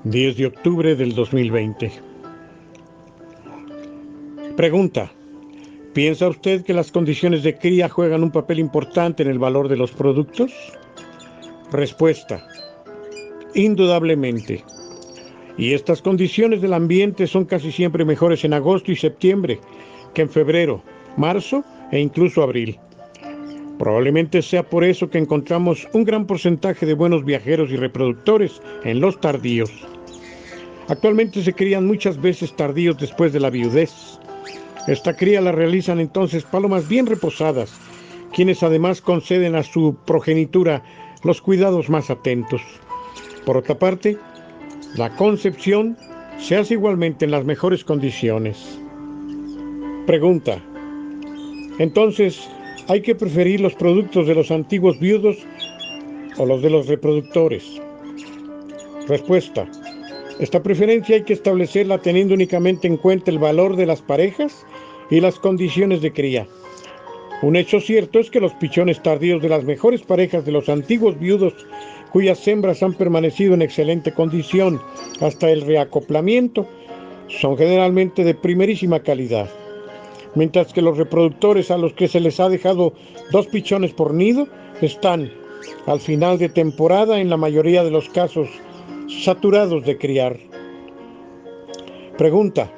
10 de octubre del 2020. Pregunta: ¿piensa usted que las condiciones de cría juegan un papel importante en el valor de los productos? Respuesta: indudablemente. Y estas condiciones del ambiente son casi siempre mejores en agosto y septiembre que en febrero, marzo e incluso abril. Probablemente sea por eso que encontramos un gran porcentaje de buenos viajeros y reproductores en los tardíos. Actualmente se crían muchas veces tardíos después de la viudez. Esta cría la realizan entonces palomas bien reposadas, quienes además conceden a su progenitura los cuidados más atentos. Por otra parte, la concepción se hace igualmente en las mejores condiciones. Pregunta: entonces, ¿hay que preferir los productos de los antiguos viudos o los de los reproductores? Respuesta: esta preferencia hay que establecerla teniendo únicamente en cuenta el valor de las parejas y las condiciones de cría. Un hecho cierto es que los pichones tardíos de las mejores parejas de los antiguos viudos, cuyas hembras han permanecido en excelente condición hasta el reacoplamiento, son generalmente de primerísima calidad, mientras que los reproductores a los que se les ha dejado 2 pichones por nido están, al final de temporada, en la mayoría de los casos, saturados de criar. Pregunta: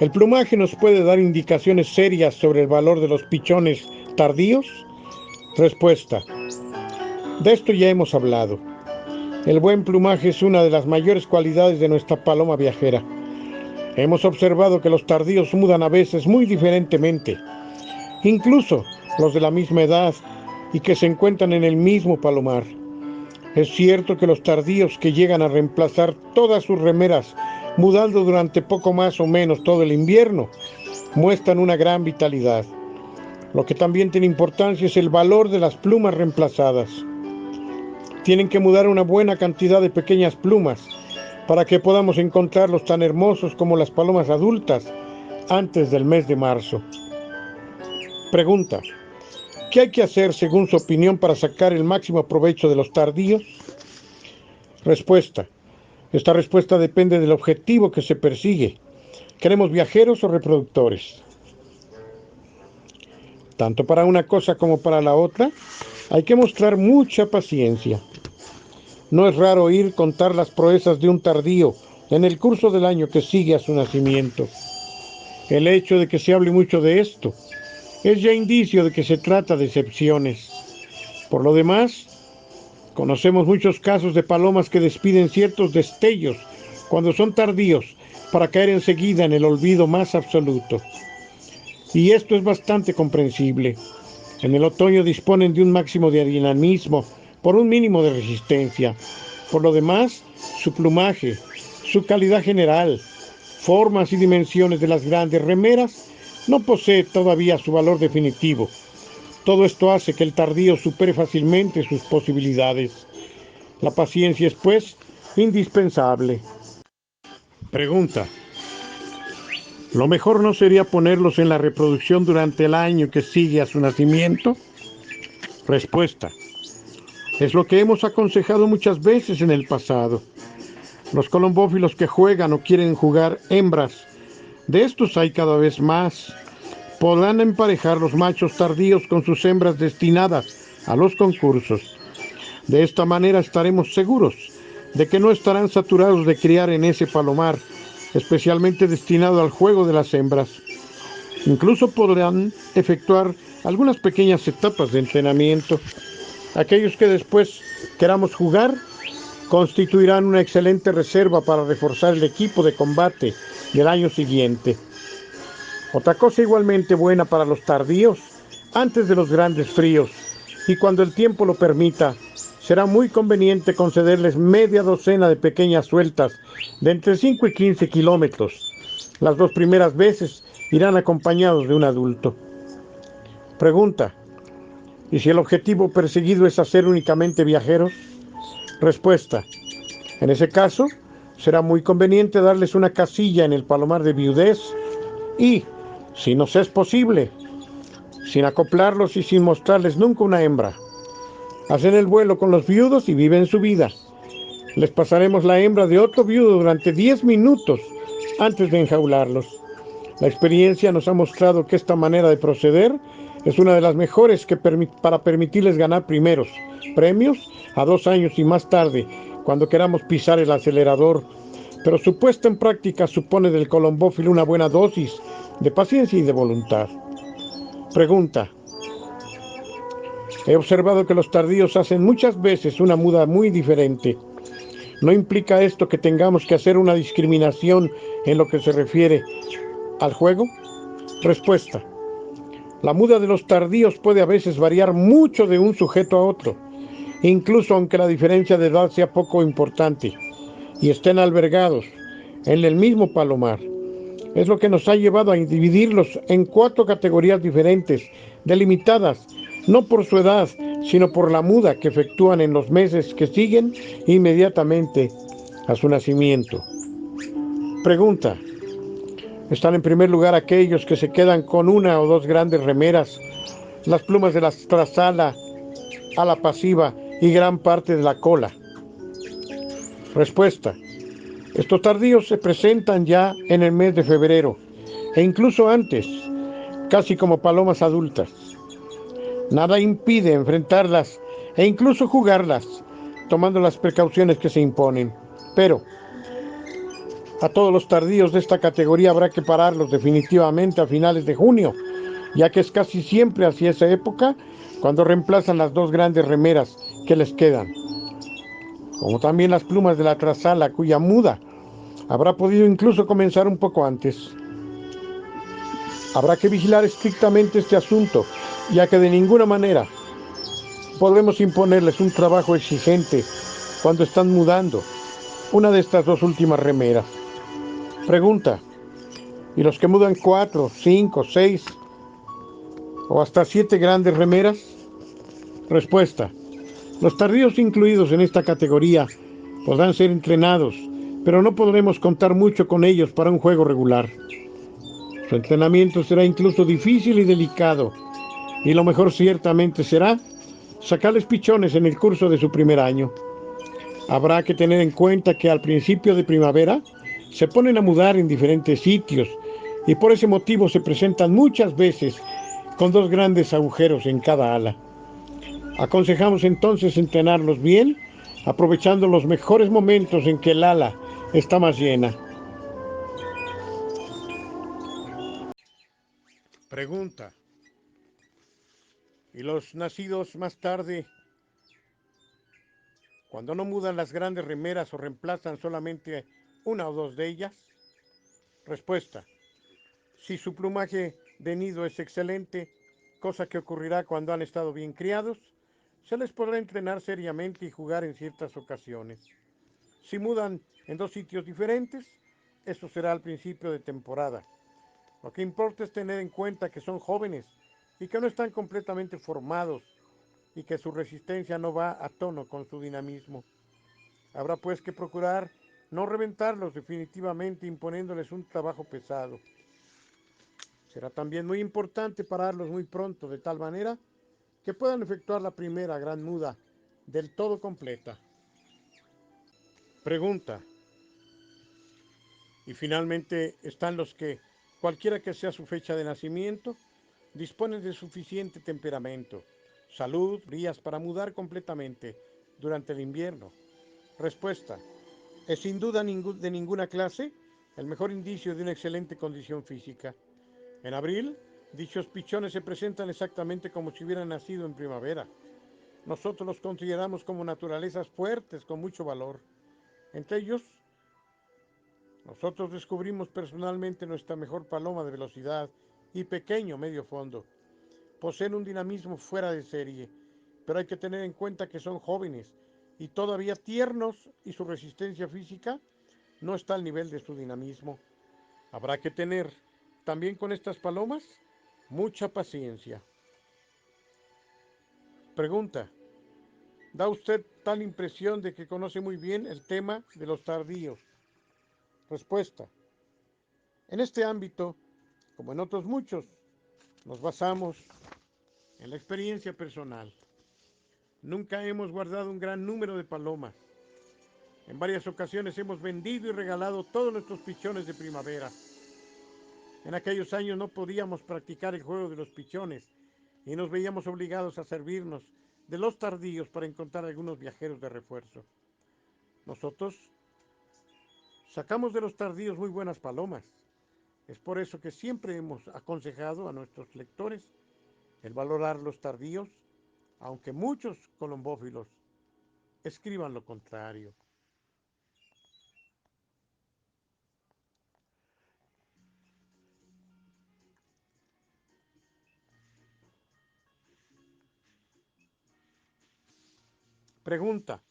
¿el plumaje nos puede dar indicaciones serias sobre el valor de los pichones tardíos? Respuesta: de esto ya hemos hablado. El buen plumaje es una de las mayores cualidades de nuestra paloma viajera. Hemos observado que los tardíos mudan a veces muy diferentemente, incluso los de la misma edad y que se encuentran en el mismo palomar. Es cierto que los tardíos que llegan a reemplazar todas sus remeras, mudando durante poco más o menos todo el invierno, muestran una gran vitalidad. Lo que también tiene importancia es el valor de las plumas reemplazadas. Tienen que mudar una buena cantidad de pequeñas plumas para que podamos encontrarlos tan hermosos como las palomas adultas antes del mes de marzo. Pregunta: ¿qué hay que hacer según su opinión para sacar el máximo provecho de los tardíos? Respuesta: esta respuesta depende del objetivo que se persigue. ¿Queremos viajeros o reproductores? Tanto para una cosa como para la otra, hay que mostrar mucha paciencia. No es raro oír contar las proezas de un tardío en el curso del año que sigue a su nacimiento. El hecho de que se hable mucho de esto es ya indicio de que se trata de excepciones. Por lo demás, conocemos muchos casos de palomas que despiden ciertos destellos cuando son tardíos para caer enseguida en el olvido más absoluto. Y esto es bastante comprensible. En el otoño disponen de un máximo de dinamismo por un mínimo de resistencia. Por lo demás, su plumaje, su calidad general, formas y dimensiones de las grandes remeras no posee todavía su valor definitivo. Todo esto hace que el tardío supere fácilmente sus posibilidades. La paciencia es, pues, indispensable. Pregunta: ¿lo mejor no sería ponerlos en la reproducción durante el año que sigue a su nacimiento? Respuesta: es lo que hemos aconsejado muchas veces en el pasado. Los colombófilos que juegan o quieren jugar hembras, de estos hay cada vez más, podrán emparejar los machos tardíos con sus hembras destinadas a los concursos. De esta manera estaremos seguros de que no estarán saturados de criar en ese palomar, especialmente destinado al juego de las hembras. Incluso podrán efectuar algunas pequeñas etapas de entrenamiento. Aquellos que después queramos jugar constituirán una excelente reserva para reforzar el equipo de combate del año siguiente. Otra cosa igualmente buena para los tardíos, antes de los grandes fríos y cuando el tiempo lo permita, será muy conveniente concederles media docena de pequeñas sueltas de entre 5 y 15 kilómetros. Las 2 primeras veces irán acompañados de un adulto. Pregunta: ¿y si el objetivo perseguido es hacer únicamente viajeros? Respuesta: en ese caso, será muy conveniente darles una casilla en el palomar de viudez y, si nos es posible, sin acoplarlos y sin mostrarles nunca una hembra. Hacen el vuelo con los viudos y viven su vida. Les pasaremos la hembra de otro viudo durante 10 minutos antes de enjaularlos. La experiencia nos ha mostrado que esta manera de proceder es una de las mejores para permitirles ganar primeros premios a 2 años y más tarde, cuando queramos pisar el acelerador. Pero su puesta en práctica supone del colombófilo una buena dosis de paciencia y de voluntad. Pregunta. He observado que los tardíos hacen muchas veces una muda muy diferente. ¿No implica esto que tengamos que hacer una discriminación en lo que se refiere al juego? Respuesta. La muda de los tardíos puede a veces variar mucho de un sujeto a otro, incluso aunque la diferencia de edad sea poco importante y estén albergados en el mismo palomar. Es lo que nos ha llevado a dividirlos en 4 categorías diferentes, delimitadas no por su edad, sino por la muda que efectúan en los meses que siguen inmediatamente a su nacimiento. Pregunta. Están en primer lugar aquellos que se quedan con una o dos grandes remeras, las plumas de la trasala, ala pasiva y gran parte de la cola. Respuesta. Estos tardíos se presentan ya en el mes de febrero e incluso antes, casi como palomas adultas. Nada impide enfrentarlas e incluso jugarlas, tomando las precauciones que se imponen. Pero a todos los tardíos de esta categoría habrá que pararlos definitivamente a finales de junio, ya que es casi siempre hacia esa época cuando reemplazan las 2 grandes remeras que les quedan, como también las plumas de la trasala, cuya muda habrá podido incluso comenzar un poco antes. Habrá que vigilar estrictamente este asunto, ya que de ninguna manera podemos imponerles un trabajo exigente cuando están mudando una de estas 2 últimas remeras. Pregunta. ¿Y los que mudan 4, 5, 6 o hasta 7 grandes remeras? Respuesta. Los tardíos incluidos en esta categoría podrán ser entrenados, pero no podremos contar mucho con ellos para un juego regular. Su entrenamiento será incluso difícil y delicado, y lo mejor ciertamente será sacarles pichones en el curso de su primer año. Habrá que tener en cuenta que al principio de primavera se ponen a mudar en diferentes sitios y por ese motivo se presentan muchas veces con 2 grandes agujeros en cada ala. Aconsejamos entonces entrenarlos bien, aprovechando los mejores momentos en que el ala está más llena. Pregunta. ¿Y los nacidos más tarde, cuando no mudan las grandes remeras o reemplazan solamente una o 2 de ellas? Respuesta. Si su plumaje de nido es excelente, cosa que ocurrirá cuando han estado bien criados, se les podrá entrenar seriamente y jugar en ciertas ocasiones. Si mudan en 2 sitios diferentes, eso será al principio de temporada. Lo que importa es tener en cuenta que son jóvenes y que no están completamente formados y que su resistencia no va a tono con su dinamismo. Habrá pues que procurar no reventarlos definitivamente imponiéndoles un trabajo pesado. Será también muy importante pararlos muy pronto, de tal manera que puedan efectuar la primera gran muda del todo completa. Pregunta. Y finalmente están los que, cualquiera que sea su fecha de nacimiento, disponen de suficiente temperamento, salud, días para mudar completamente durante el invierno. Respuesta. Es sin duda de ninguna clase el mejor indicio de una excelente condición física. En abril, dichos pichones se presentan exactamente como si hubieran nacido en primavera. Nosotros los consideramos como naturalezas fuertes con mucho valor. Entre ellos, nosotros descubrimos personalmente nuestra mejor paloma de velocidad y pequeño medio fondo. Poseen un dinamismo fuera de serie, pero hay que tener en cuenta que son jóvenes y todavía tiernos y su resistencia física no está al nivel de su dinamismo. Habrá que tener también con estas palomas mucha paciencia. Pregunta. Da usted tal impresión de que conoce muy bien el tema de los tardíos. Respuesta. En este ámbito, como en otros muchos, nos basamos en la experiencia personal. Nunca hemos guardado un gran número de palomas. En varias ocasiones hemos vendido y regalado todos nuestros pichones de primavera. En aquellos años no podíamos practicar el juego de los pichones y nos veíamos obligados a servirnos de los tardíos para encontrar algunos viajeros de refuerzo. Nosotros sacamos de los tardíos muy buenas palomas. Es por eso que siempre hemos aconsejado a nuestros lectores el valorar los tardíos, aunque muchos colombófilos escriban lo contrario. Pregunta: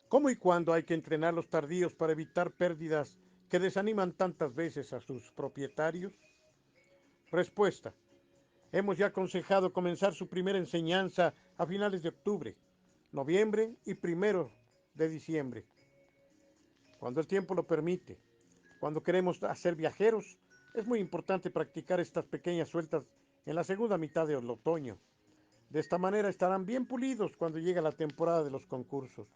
¿cómo y cuándo hay que entrenar los tardíos para evitar pérdidas que desaniman tantas veces a sus propietarios? Respuesta: hemos ya aconsejado comenzar su primera enseñanza a finales de octubre, noviembre y 1 de diciembre, cuando el tiempo lo permite. Cuando queremos hacer viajeros, es muy importante practicar estas pequeñas sueltas en la segunda mitad del otoño. De esta manera estarán bien pulidos cuando llegue la temporada de los concursos.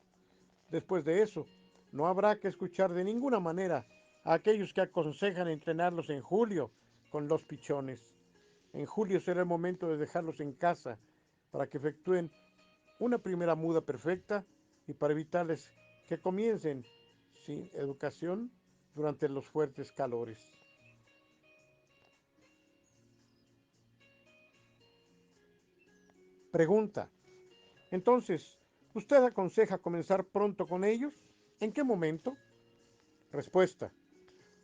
Después de eso, no habrá que escuchar de ninguna manera a aquellos que aconsejan entrenarlos en julio con los pichones. En julio será el momento de dejarlos en casa para que efectúen una primera muda perfecta y para evitarles que comiencen sin educación durante los fuertes calores. Pregunta: entonces, ¿usted aconseja comenzar pronto con ellos? ¿En qué momento? Respuesta: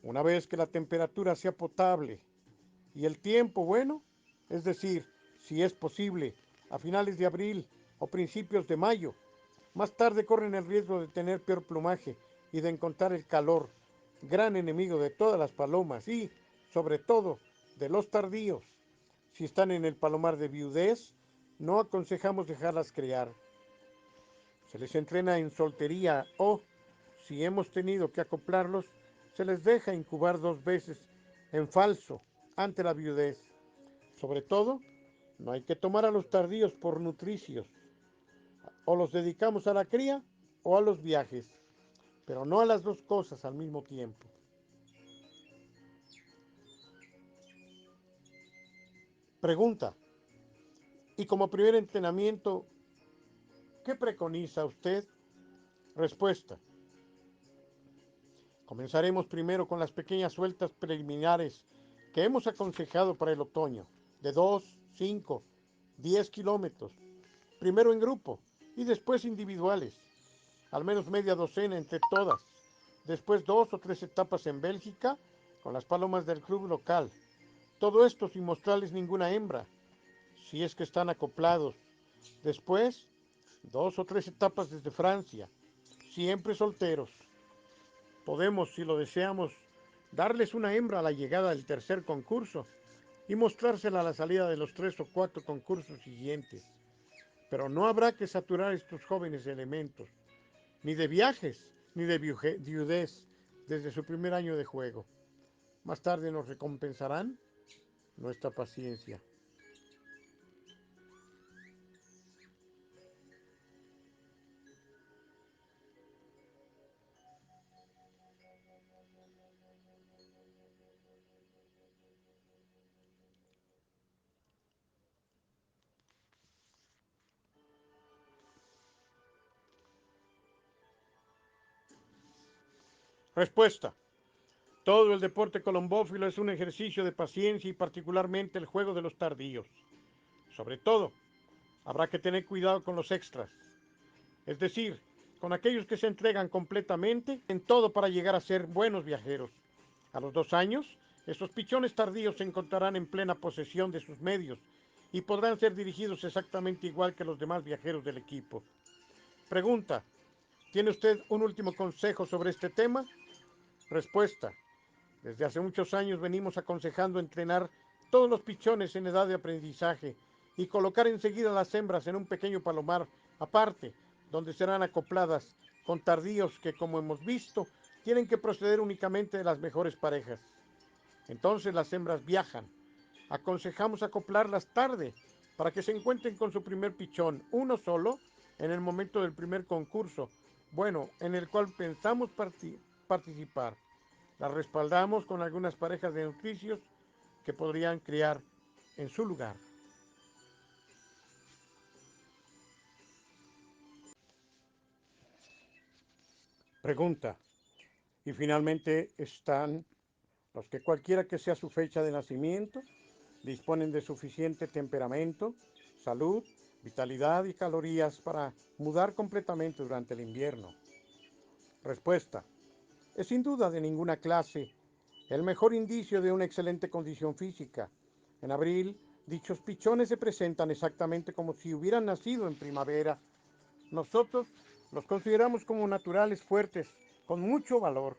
una vez que la temperatura sea potable y el tiempo bueno, es decir, si es posible, a finales de abril o principios de mayo. Más tarde corren el riesgo de tener peor plumaje y de encontrar el calor, gran enemigo de todas las palomas y, sobre todo, de los tardíos. Si están en el palomar de viudez, no aconsejamos dejarlas criar. Se les entrena en soltería o, si hemos tenido que acoplarlos, se les deja incubar 2 veces en falso ante la viudez. Sobre todo, no hay que tomar a los tardíos por nutricios. O los dedicamos a la cría o a los viajes, pero no a las dos cosas al mismo tiempo. Pregunta: ¿y como primer entrenamiento, qué preconiza usted? Respuesta: comenzaremos primero con las pequeñas sueltas preliminares que hemos aconsejado para el otoño, de 2, 5, 10 kilómetros, primero en grupo y después individuales, al menos media docena entre todas, después 2 o 3 etapas en Bélgica con las palomas del club local. Todo esto sin mostrarles ninguna hembra, si es que están acoplados. Después, 2 o 3 etapas desde Francia, siempre solteros. Podemos, si lo deseamos, darles una hembra a la llegada del tercer concurso y mostrársela a la salida de los 3 o 4 concursos siguientes. Pero no habrá que saturar estos jóvenes elementos, ni de viajes, ni de viudez, desde su primer año de juego. Más tarde nos recompensarán nuestra paciencia. Respuesta: todo el deporte colombófilo es un ejercicio de paciencia y particularmente el juego de los tardíos. Sobre todo, habrá que tener cuidado con los extras, es decir, con aquellos que se entregan completamente en todo para llegar a ser buenos viajeros. A los 2 años, estos pichones tardíos se encontrarán en plena posesión de sus medios y podrán ser dirigidos exactamente igual que los demás viajeros del equipo. Pregunta: ¿tiene usted un último consejo sobre este tema? Respuesta: desde hace muchos años venimos aconsejando entrenar todos los pichones en edad de aprendizaje y colocar enseguida las hembras en un pequeño palomar aparte, donde serán acopladas con tardíos que, como hemos visto, tienen que proceder únicamente de las mejores parejas. Entonces las hembras viajan. Aconsejamos acoplarlas tarde para que se encuentren con su primer pichón, uno solo, en el momento del primer concurso, bueno, en el cual pensamos participar. La respaldamos con algunas parejas de nutricios que podrían criar en su lugar. Pregunta. Y finalmente están los que cualquiera que sea su fecha de nacimiento, disponen de suficiente temperamento, salud, vitalidad y calorías para mudar completamente durante el invierno. Respuesta. Es sin duda de ninguna clase el mejor indicio de una excelente condición física. En abril, dichos pichones se presentan exactamente como si hubieran nacido en primavera. Nosotros los consideramos como naturales fuertes, con mucho valor.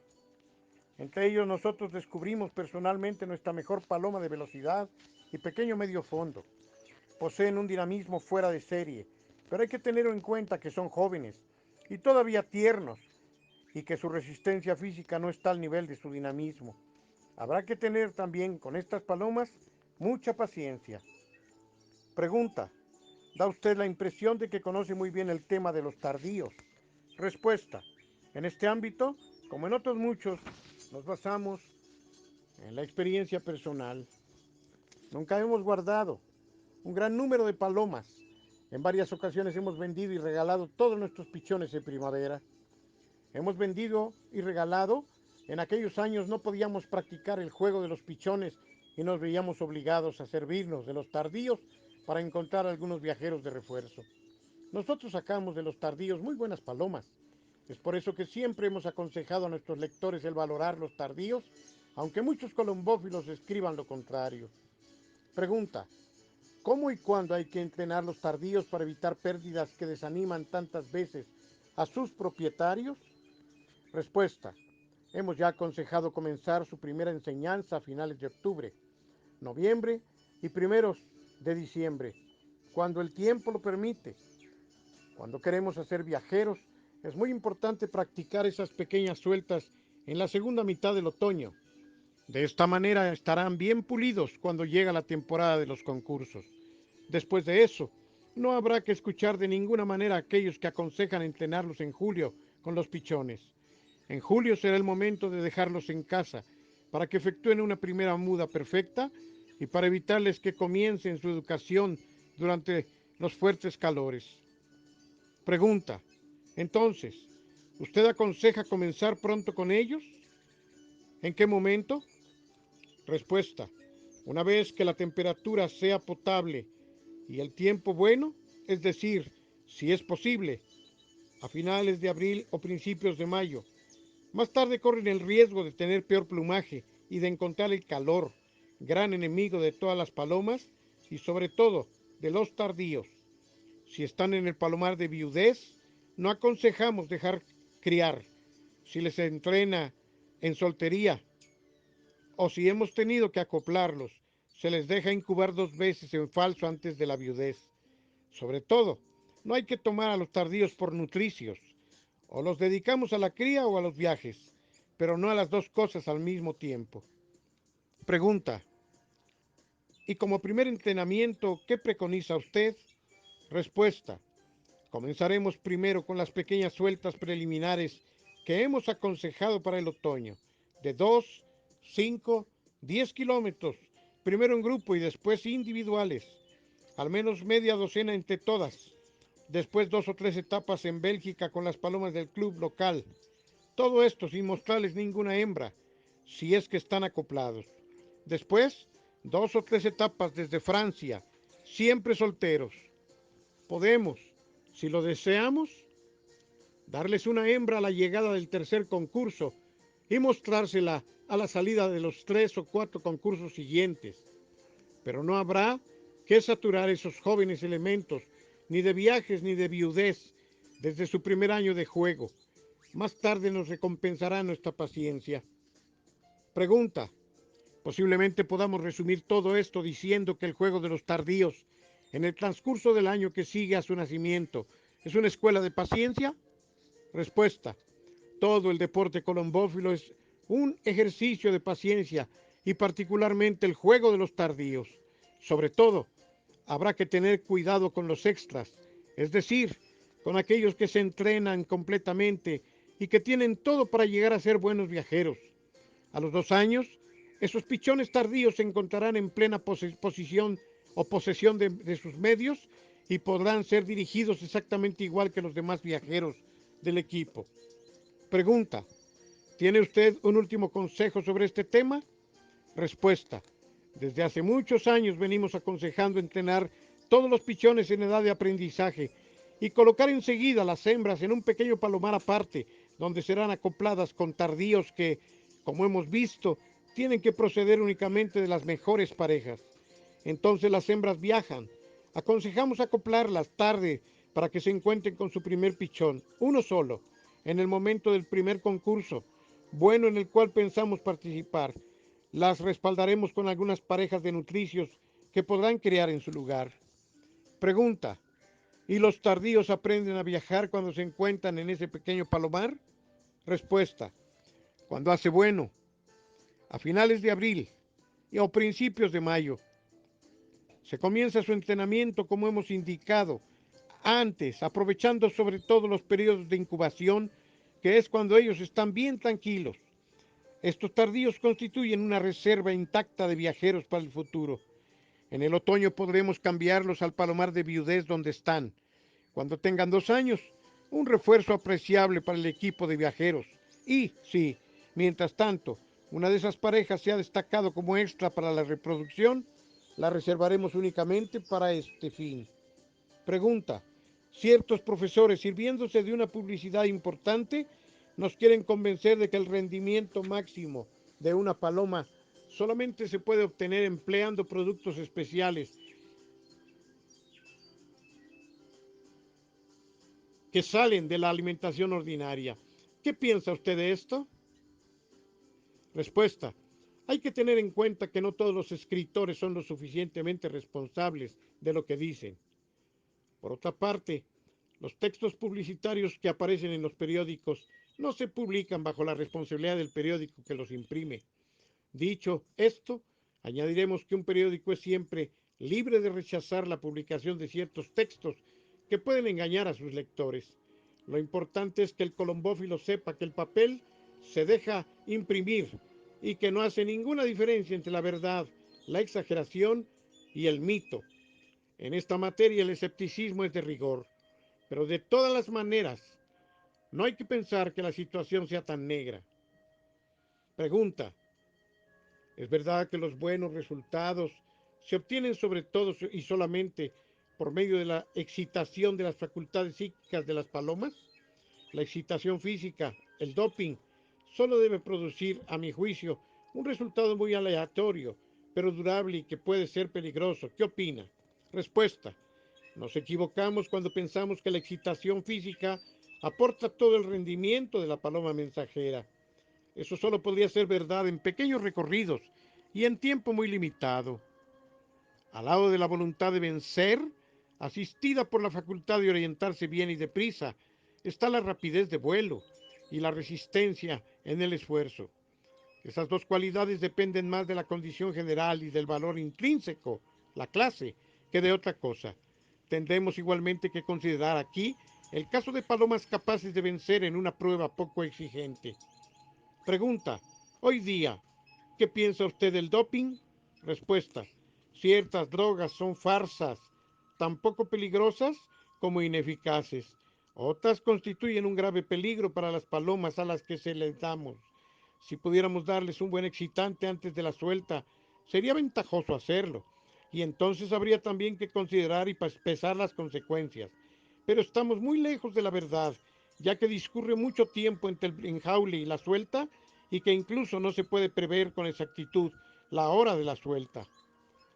Entre ellos nosotros descubrimos personalmente nuestra mejor paloma de velocidad y pequeño medio fondo. Poseen un dinamismo fuera de serie, pero hay que tener en cuenta que son jóvenes y todavía tiernos y que su resistencia física no está al nivel de su dinamismo. Habrá que tener también con estas palomas mucha paciencia. Pregunta. ¿Da usted la impresión de que conoce muy bien el tema de los tardíos? Respuesta. En este ámbito, como en otros muchos, nos basamos en la experiencia personal. Nunca hemos guardado un gran número de palomas. En varias ocasiones hemos vendido y regalado todos nuestros pichones en primavera. Hemos vendido y regalado. En aquellos años no podíamos practicar el juego de los pichones y nos veíamos obligados a servirnos de los tardíos para encontrar algunos viajeros de refuerzo. Nosotros sacamos de los tardíos muy buenas palomas. Es por eso que siempre hemos aconsejado a nuestros lectores el valorar los tardíos, aunque muchos colombófilos escriban lo contrario. Pregunta. ¿Cómo y cuándo hay que entrenar los tardíos para evitar pérdidas que desaniman tantas veces a sus propietarios? Respuesta. Hemos ya aconsejado comenzar su primera enseñanza a finales de octubre, noviembre y primeros de diciembre, cuando el tiempo lo permite. Cuando queremos hacer viajeros, es muy importante practicar esas pequeñas sueltas en la segunda mitad del otoño. De esta manera estarán bien pulidos cuando llega la temporada de los concursos. Después de eso, no habrá que escuchar de ninguna manera a aquellos que aconsejan entrenarlos en julio con los pichones. En julio será el momento de dejarlos en casa para que efectúen una primera muda perfecta y para evitarles que comiencen su educación durante los fuertes calores. Pregunta. Entonces, ¿usted aconseja comenzar pronto con ellos? ¿En qué momento? Respuesta. Una vez que la temperatura sea potable y el tiempo bueno, es decir, si es posible, a finales de abril o principios de mayo. Más tarde corren el riesgo de tener peor plumaje y de encontrar el calor, gran enemigo de todas las palomas y sobre todo de los tardíos. Si están en el palomar de viudez, no aconsejamos dejar criar. Si les entrena en soltería o si hemos tenido que acoplarlos, se les deja incubar 2 veces en falso antes de la viudez. Sobre todo, no hay que tomar a los tardíos por nutricios. O los dedicamos a la cría o a los viajes, pero no a las dos cosas al mismo tiempo. Pregunta. Y como primer entrenamiento, ¿qué preconiza usted? Respuesta. Comenzaremos primero con las pequeñas sueltas preliminares que hemos aconsejado para el otoño, de 2, 5, 10 kilómetros, primero en grupo y después individuales, al menos media docena entre todas, después 2 o 3 etapas en Bélgica con las palomas del club local, todo esto sin mostrarles ninguna hembra, si es que están acoplados. Después, 2 o 3 etapas desde Francia, siempre solteros. Podemos, si lo deseamos, darles una hembra a la llegada del tercer concurso y mostrársela a la salida de los 3 o 4 concursos siguientes. Pero no habrá que saturar esos jóvenes elementos, ni de viajes ni de viudez, desde su primer año de juego. Más tarde nos recompensará nuestra paciencia. Pregunta. Posiblemente podamos resumir todo esto diciendo que el juego de los tardíos, en el transcurso del año que sigue a su nacimiento, es una escuela de paciencia. Respuesta. Todo el deporte colombófilo es un ejercicio de paciencia y particularmente el juego de los tardíos. Sobre todo, habrá que tener cuidado con los extras, es decir, con aquellos que se entrenan completamente y que tienen todo para llegar a ser buenos viajeros. A los 2 años, esos pichones tardíos se encontrarán en plena posición o posesión de sus medios y podrán ser dirigidos exactamente igual que los demás viajeros del equipo. Pregunta: ¿tiene usted un último consejo sobre este tema? Respuesta: desde hace muchos años venimos aconsejando entrenar todos los pichones en edad de aprendizaje y colocar enseguida las hembras en un pequeño palomar aparte, donde serán acopladas con tardíos que, como hemos visto, tienen que proceder únicamente de las mejores parejas. Entonces las hembras viajan. Aconsejamos acoplarlas tarde para que se encuentren con su primer pichón, uno solo, en el momento del primer concurso, bueno en el cual pensamos participar. Las respaldaremos con algunas parejas de nutricios que podrán crear en su lugar. Pregunta: ¿y los tardíos aprenden a viajar cuando se encuentran en ese pequeño palomar? Respuesta: cuando hace bueno, a finales de abril o principios de mayo. Se comienza su entrenamiento como hemos indicado antes, aprovechando sobre todo los periodos de incubación, que es cuando ellos están bien tranquilos. Estos tardíos constituyen una reserva intacta de viajeros para el futuro. En el otoño podremos cambiarlos al palomar de viudez donde están. Cuando tengan 2 años, un refuerzo apreciable para el equipo de viajeros. Y, sí, mientras tanto, una de esas parejas se ha destacado como extra para la reproducción, la reservaremos únicamente para este fin. Pregunta: ciertos profesores, sirviéndose de una publicidad importante, nos quieren convencer de que el rendimiento máximo de una paloma solamente se puede obtener empleando productos especiales que salen de la alimentación ordinaria. ¿Qué piensa usted de esto? Respuesta: hay que tener en cuenta que no todos los escritores son lo suficientemente responsables de lo que dicen. Por otra parte, los textos publicitarios que aparecen en los periódicos no se publican bajo la responsabilidad del periódico que los imprime. Dicho esto, añadiremos que un periódico es siempre libre de rechazar la publicación de ciertos textos que pueden engañar a sus lectores. Lo importante es que el colombófilo sepa que el papel se deja imprimir y que no hace ninguna diferencia entre la verdad, la exageración y el mito. En esta materia el escepticismo es de rigor, pero de todas las maneras, no hay que pensar que la situación sea tan negra. Pregunta: ¿es verdad que los buenos resultados se obtienen sobre todo y solamente por medio de la excitación de las facultades psíquicas de las palomas? La excitación física, el doping, solo debe producir, a mi juicio, un resultado muy aleatorio, pero durable y que puede ser peligroso. ¿Qué opina? Respuesta: nos equivocamos cuando pensamos que la excitación física aporta todo el rendimiento de la paloma mensajera. Eso solo podría ser verdad en pequeños recorridos y en tiempo muy limitado. Al lado de la voluntad de vencer, asistida por la facultad de orientarse bien y deprisa, está la rapidez de vuelo y la resistencia en el esfuerzo. Esas dos cualidades dependen más de la condición general y del valor intrínseco, la clase, que de otra cosa. Tendremos igualmente que considerar aquí el caso de palomas capaces de vencer en una prueba poco exigente. Pregunta: hoy día, ¿qué piensa usted del doping? Respuesta: ciertas drogas son farsas, tan poco peligrosas como ineficaces. Otras constituyen un grave peligro para las palomas a las que se les damos. Si pudiéramos darles un buen excitante antes de la suelta, sería ventajoso hacerlo. Y entonces habría también que considerar y pesar las consecuencias. Pero estamos muy lejos de la verdad, ya que discurre mucho tiempo entre el enjaule y la suelta, y que incluso no se puede prever con exactitud la hora de la suelta.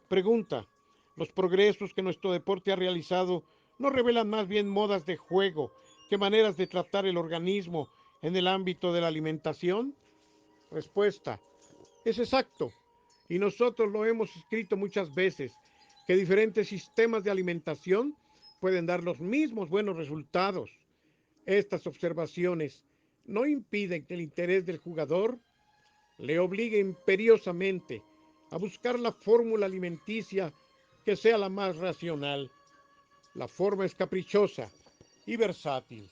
Pregunta: ¿los progresos que nuestro deporte ha realizado no revelan más bien modas de juego que maneras de tratar el organismo en el ámbito de la alimentación? Respuesta: es exacto, y nosotros lo hemos escrito muchas veces, que diferentes sistemas de alimentación pueden dar los mismos buenos resultados. Estas observaciones no impiden que el interés del jugador le obligue imperiosamente a buscar la fórmula alimenticia que sea la más racional. La forma es caprichosa, y versátil.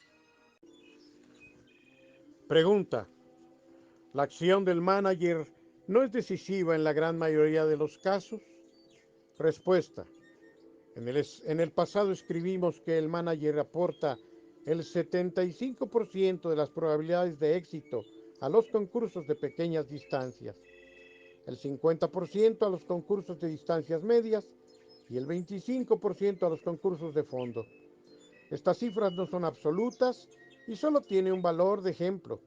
Pregunta: ¿la acción del manager no es decisiva en la gran mayoría de los casos? Respuesta: en el pasado escribimos que el manager aporta el 75% de las probabilidades de éxito a los concursos de pequeñas distancias, el 50% a los concursos de distancias medias y el 25% a los concursos de fondo. Estas cifras no son absolutas y solo tienen un valor de ejemplo,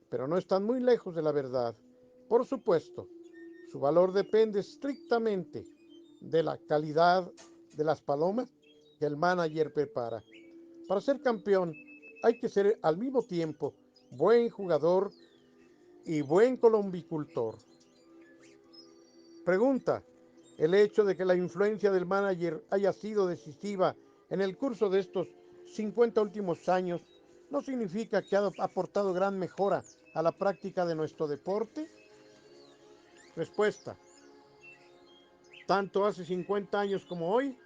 pero no están muy lejos de la verdad. Por supuesto, su valor depende estrictamente de la calidad de las palomas que el manager prepara. Para ser campeón hay que ser al mismo tiempo buen jugador y buen colombicultor. Pregunta: ¿el hecho de que la influencia del manager haya sido decisiva en el curso de estos 50 últimos años no significa que ha aportado gran mejora a la práctica de nuestro deporte? Respuesta: tanto hace 50 años como hoy,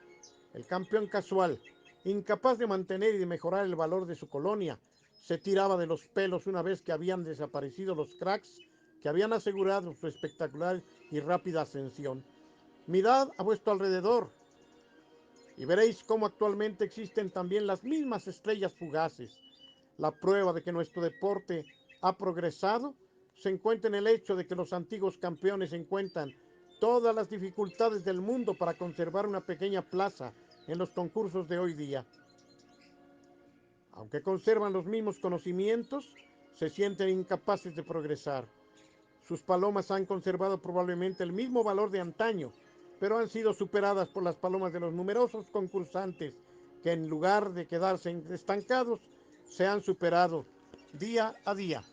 el campeón casual, incapaz de mantener y de mejorar el valor de su colonia, se tiraba de los pelos una vez que habían desaparecido los cracks que habían asegurado su espectacular y rápida ascensión. Mirad a vuestro alrededor y veréis cómo actualmente existen también las mismas estrellas fugaces. La prueba de que nuestro deporte ha progresado se encuentra en el hecho de que los antiguos campeones encuentran todas las dificultades del mundo para conservar una pequeña plaza en los concursos de hoy día. Aunque conservan los mismos conocimientos, se sienten incapaces de progresar. Sus palomas han conservado probablemente el mismo valor de antaño, pero han sido superadas por las palomas de los numerosos concursantes que, en lugar de quedarse estancados, se han superado día a día.